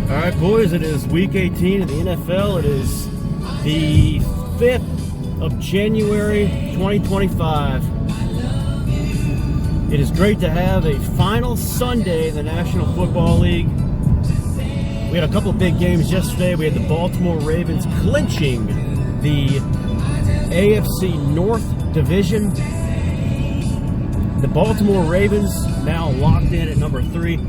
All right, boys, it is week 18 of the NFL. It is the 5th of January, 2025. It is great to have a final Sunday in the National Football League. We had a couple of big games yesterday. We had the Baltimore Ravens clinching the AFC North Division. The Baltimore Ravens now locked in at number 3.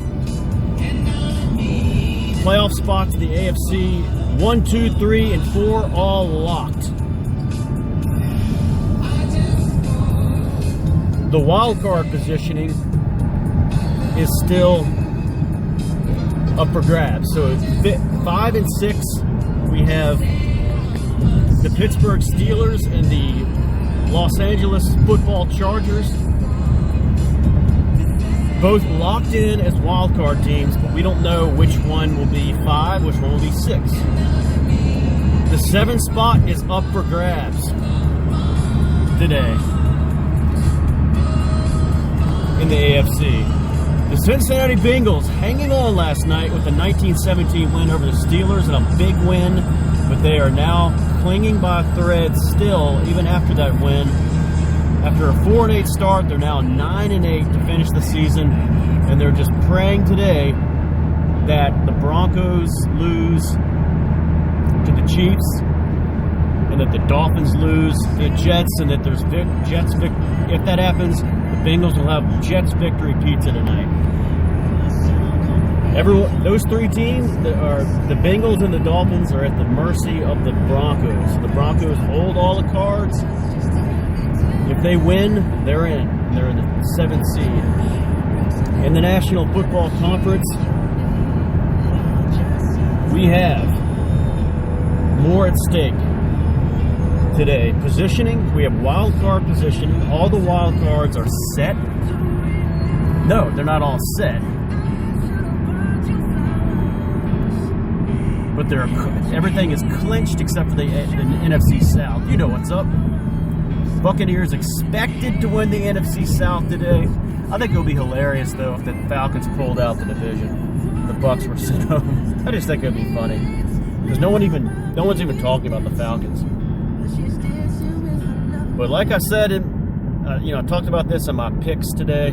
Playoff spots in the AFC 1, 2, 3, and 4 all locked. The wild card positioning is still up for grabs. So 5 and 6, we have the Pittsburgh Steelers and the Los Angeles Football Chargers, both locked in as wildcard teams, but we don't know which one will be 5, which one will be 6. The 7th spot is up for grabs today in the AFC. The Cincinnati Bengals hanging on last night with a 19-17 win over the Steelers and a big win, but they are now clinging by a thread still, even after that win. After a 4-8 start, they're now 9-8 to finish the season, and they're just praying today that the Broncos lose to the Chiefs, and that the Dolphins lose to the Jets, and that there's Jets. If that happens, the Bengals will have Jets victory pizza tonight. Those 3 teams, the Bengals and the Dolphins, are at the mercy of the Broncos. The Broncos hold all the cards. If they win, they're in. They're in the 7th seed. In the National Football Conference, we have more at stake today. Positioning, we have wild card positioning. All the wild cards are set. No, they're not all set. But everything is clinched except for the NFC South. You know what's up. Buccaneers expected to win the NFC South today. I think it'll be hilarious, though, if the Falcons pulled out the division. The Bucs were sent home. I just think it'd be funny. Because no one's even talking about the Falcons. But like I said, I talked about this in my picks today.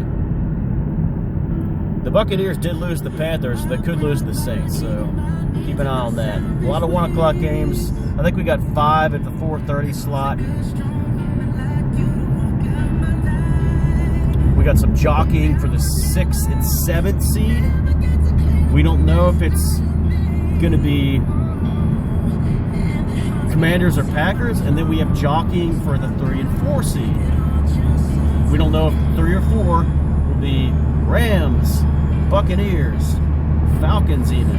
The Buccaneers did lose the Panthers. They could lose the Saints, so keep an eye on that. A lot of 1 o'clock games. I think we got 5 at the 4:30 slot. We got some jockeying for the 6th and 7th seed. We don't know if it's going to be Commanders or Packers, and then we have jockeying for the 3 and 4 seed. We don't know if 3 or 4 will be Rams, Buccaneers, Falcons even.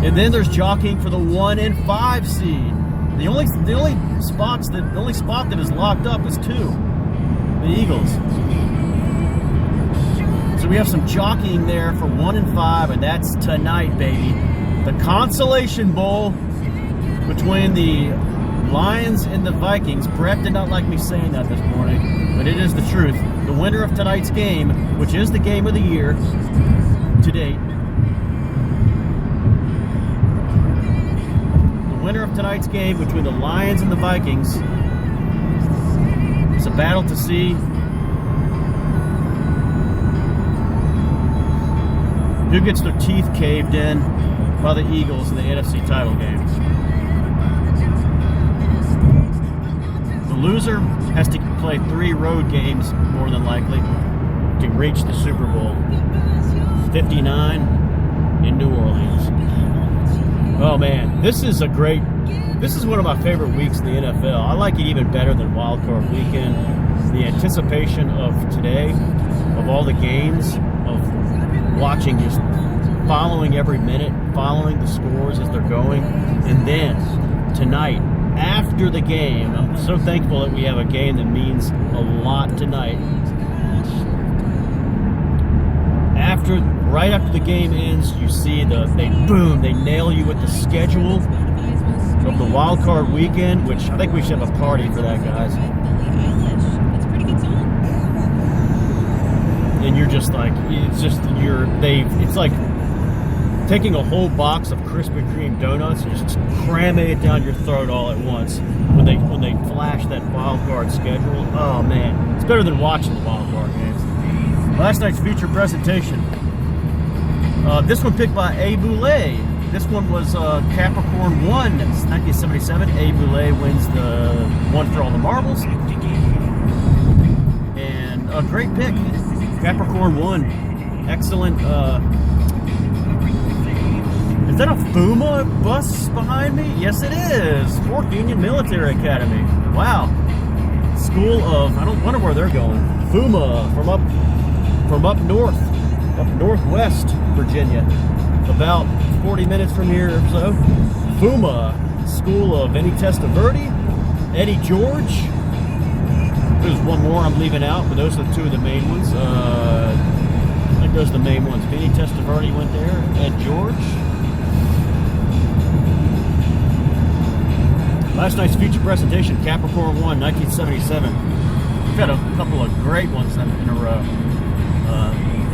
And then there's jockeying for the 1 and 5 seed. The only spot that is locked up is 2. The Eagles. So we have some jockeying there for 1 and 5, and that's tonight, baby. The Consolation Bowl between the Lions and the Vikings. Brett did not like me saying that this morning, but it is the truth. The winner of tonight's game, which is the game of the year to date, the winner of tonight's game between the Lions and the Vikings, it's a battle to see who gets their teeth caved in by the Eagles in the NFC title game. The loser has to play 3 road games, more than likely, to reach the Super Bowl 59 in New Orleans. Oh man, this is one of my favorite weeks in the NFL. I like it even better than Wild Card Weekend. The anticipation of today, of all the games, of watching, just following every minute, following the scores as they're going. And then tonight, after the game, I'm so thankful that we have a game that means a lot tonight. Right after the game ends, you see they nail you with the schedule of the Wild Card Weekend, which I think we should have a party for that, guys. And you're just like, it's like taking a whole box of Krispy Kreme donuts and just cramming it down your throat all at once when they flash that wild card schedule. Oh man, it's better than watching the wild card games. Last night's feature presentation. This one picked by A. Boulay. This one was Capricorn 1. It's 1977. A. Boulay wins the one for all the marbles. And a great pick. Capricorn 1. Excellent. Is that a FUMA bus behind me? Yes, it is. Fort Union Military Academy. Wow. School of, I don't wonder where they're going. FUMA from up north, up northwest Virginia, about 40 minutes from here or so. FUMA, School of Vinny Testaverde, Eddie George. There's one more I'm leaving out, but those are two of the main ones. I think those are the main ones. Vinny Testaverde went there, Ed George. Last night's feature presentation, Capricorn 1, 1977. We've got a couple of great ones in a row.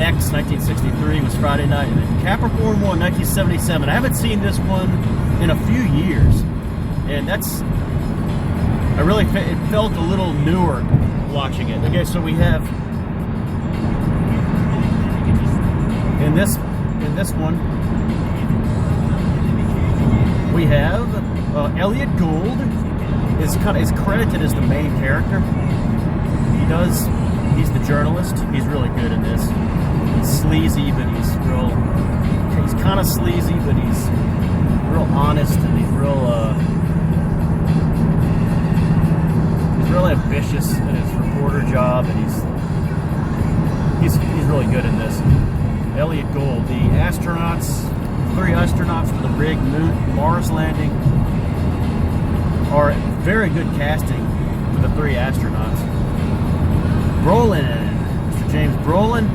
X, 1963 was Friday night, and then Capricorn 1, 1977. I haven't seen this one in a few years, and it felt a little newer watching it. Okay, so we have in this one we have Elliot Gould is credited as the main character. He's the journalist. He's really good in this. He's sleazy, but he's kind of sleazy, but he's real honest, and he's real ambitious in his reporter job, and he's really good in this. Elliot Gould, the three astronauts for the big Mars landing, are very good casting for the three astronauts. Brolin, Mr. James Brolin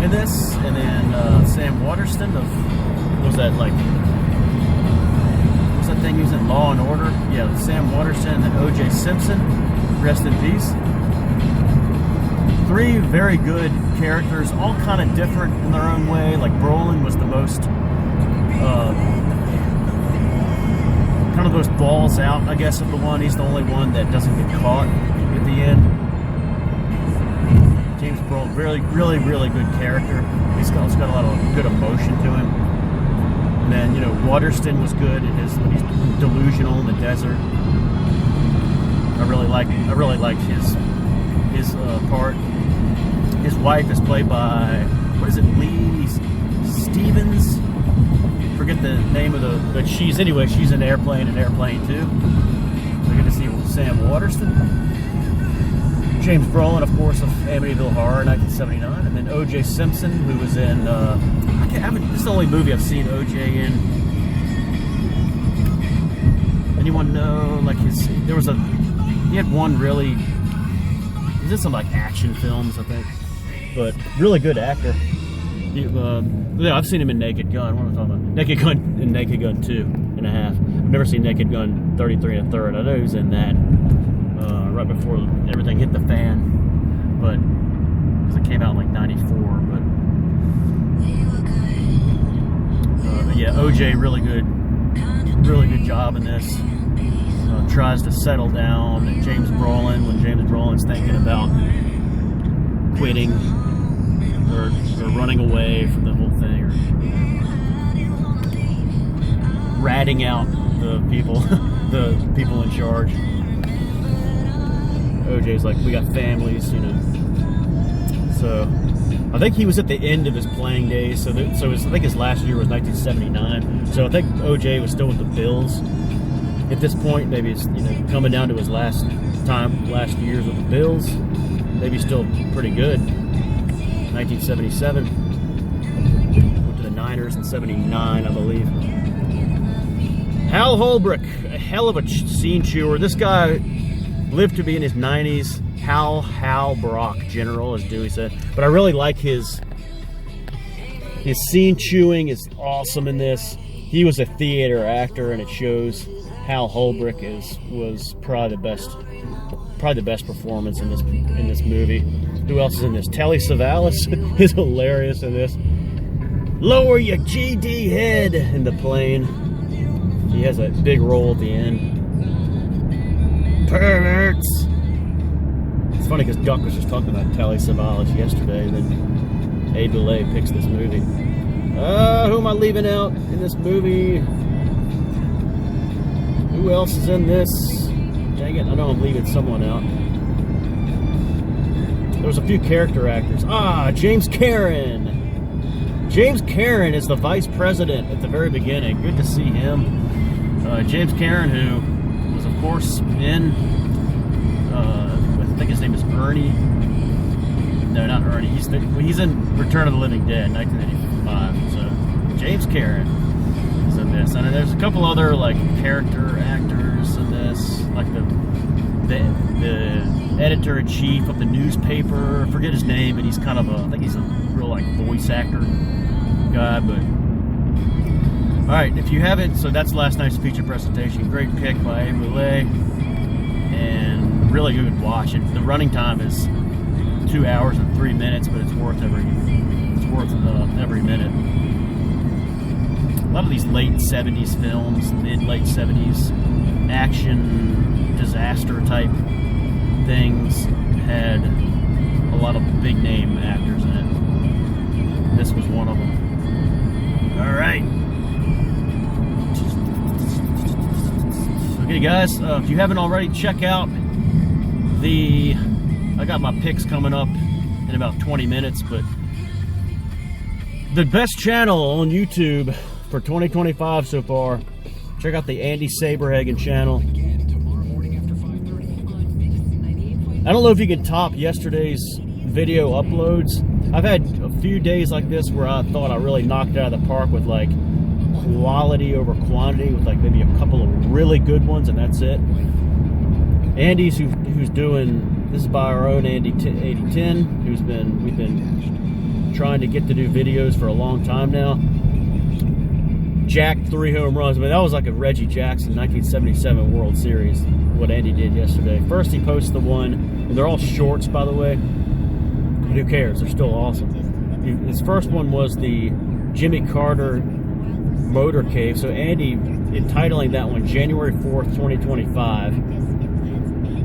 in this, and then Sam Waterston was that thing he was in Law and Order? Yeah, Sam Waterston, and then O.J. Simpson, rest in peace. Three very good characters, all kind of different in their own way. Like Brolin was the most kind of those balls out, I guess, of the one. He's the only one that doesn't get caught at the end. James Brolin, really, really, really good character. He's got a lot of good emotion to him. And then, Waterston was good when he's delusional in the desert. I really liked his part. His wife is played by, Lee Stevens? Forget the name of but she's in Airplane and Airplane 2. We're going to see Sam Waterston. James Brolin, of course, of Amityville Horror, 1979, and then O.J. Simpson, who was in, this is the only movie I've seen O.J. in. Anyone know, he had one really, he did some action films, I think, but really good actor. I've seen him in Naked Gun. What am I talking about? Naked Gun and Naked Gun 2.5. I've never seen Naked Gun 33 1/3. I know he was in that. Right before everything hit the fan, but because it came out in 94. But yeah, OJ really good job in this. Tries to settle down, and James Brolin, when James Brolin's thinking about quitting or running away from the whole thing, or ratting out the people in charge. OJ's like, we got families, So I think he was at the end of his playing days. So I think his last year was 1979. So I think OJ was still with the Bills at this point. Maybe it's coming down to his last years with the Bills. Maybe still pretty good. 1977. Went to the Niners in 79, I believe. Hal Holbrook, a hell of a scene chewer. This guy lived to be in his 90s. Hal Brock, General, as Dewey said. But I really like his scene chewing is awesome in this. He was a theater actor, and it shows. Hal Holbrook was probably the best performance in this movie. Who else is in this? Telly Savalas is hilarious in this. Lower your GD head in the plane. He has a big role at the end. Perverts! It's funny because Duck was just talking about Telly Savalas yesterday, and then Abe Delay picks this movie. Who am I leaving out in this movie? Who else is in this? Dang it, I know I'm leaving someone out. There's a few character actors. James Karen! James Karen is the vice president at the very beginning. Good to see him. James Karen, who was, of course, in, I think his name is Ernie. No, not Ernie. He's in Return of the Living Dead, 1985. So, James Karen is in this. And there's a couple other, like, character actors in this. Like the editor-in-chief of the newspaper. I forget his name, but he's kind of I think he's a real, like, voice actor guy, but alright, if you haven't, so that's last night's feature presentation. Great pick by Abe Delay, and really good watch. The running time is 2 hours and 3 minutes, but it's worth every minute. A lot of these late 70s films, mid-late 70s action disaster type things had a lot of big name actors in it. This was one of them. All right. Okay, guys, if you haven't already, check out I got my picks coming up in about 20 minutes, but the best channel on YouTube for 2025 so far, check out the Andy Saberhagen channel. I don't know if you can top yesterday's video uploads. I've had a few days like this where I thought I really knocked it out of the park with like quality over quantity, with like maybe a couple of really good ones, and that's it. Andy's who's doing this is by our own Andy 8010, we've been trying to get to do videos for a long time now. Jacked 3 home runs. I mean, that was like a Reggie Jackson 1977 World Series, what Andy did yesterday. First he posts the one, and they're all shorts, by the way. But who cares? They're still awesome. His first one was the Jimmy Carter motorcade. So Andy entitling that one January 4th, 2025,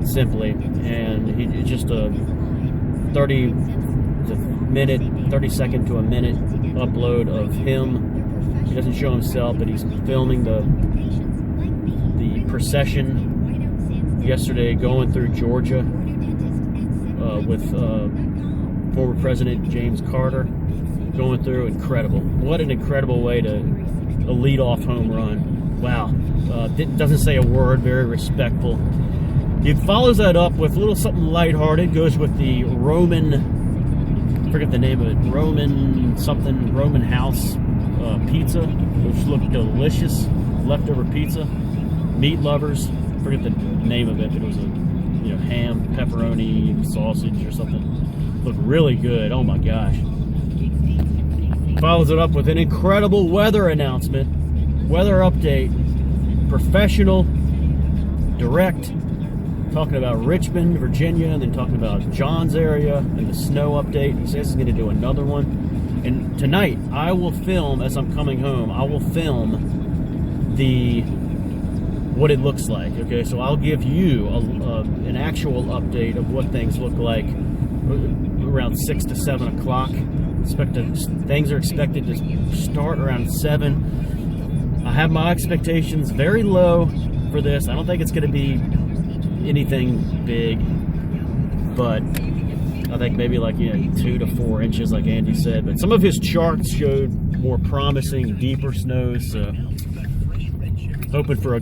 simply. And it's just a 30 second to a minute upload of him. He doesn't show himself, but he's filming the procession yesterday going through Georgia with former President James Carter going through. Incredible. What an incredible way to a lead-off home run. Wow. Doesn't say a word, very respectful. He follows that up with a little something lighthearted, goes with the Roman, I forget the name of it, Roman House pizza, which looked delicious. Leftover pizza. Meat lovers, forget the name of it, but it was a ham, pepperoni, sausage or something. Looked really good. Oh my gosh. Follows it up with an incredible weather announcement, weather update, professional, direct, talking about Richmond, Virginia, and then talking about John's area and the snow update. He says he's going to do another one. And tonight, I will film, as I'm coming home, I will film what it looks like. Okay, so I'll give you an actual update of what things look like around 6 to 7 o'clock. Things are expected to start around 7. I have my expectations very low for this. I don't think it's going to be anything big, but I think maybe like 2 to 4 inches, like Andy said. But some of his charts showed more promising, deeper snows. So hoping to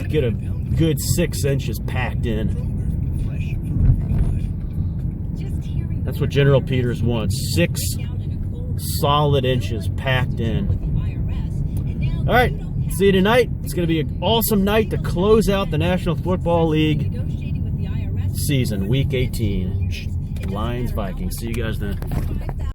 get a good 6 inches packed in. That's what General Peters wants. 6 solid inches packed in. All right, see you tonight. It's going to be an awesome night to close out the National Football League season, Week 18. Lions, Vikings. See you guys then.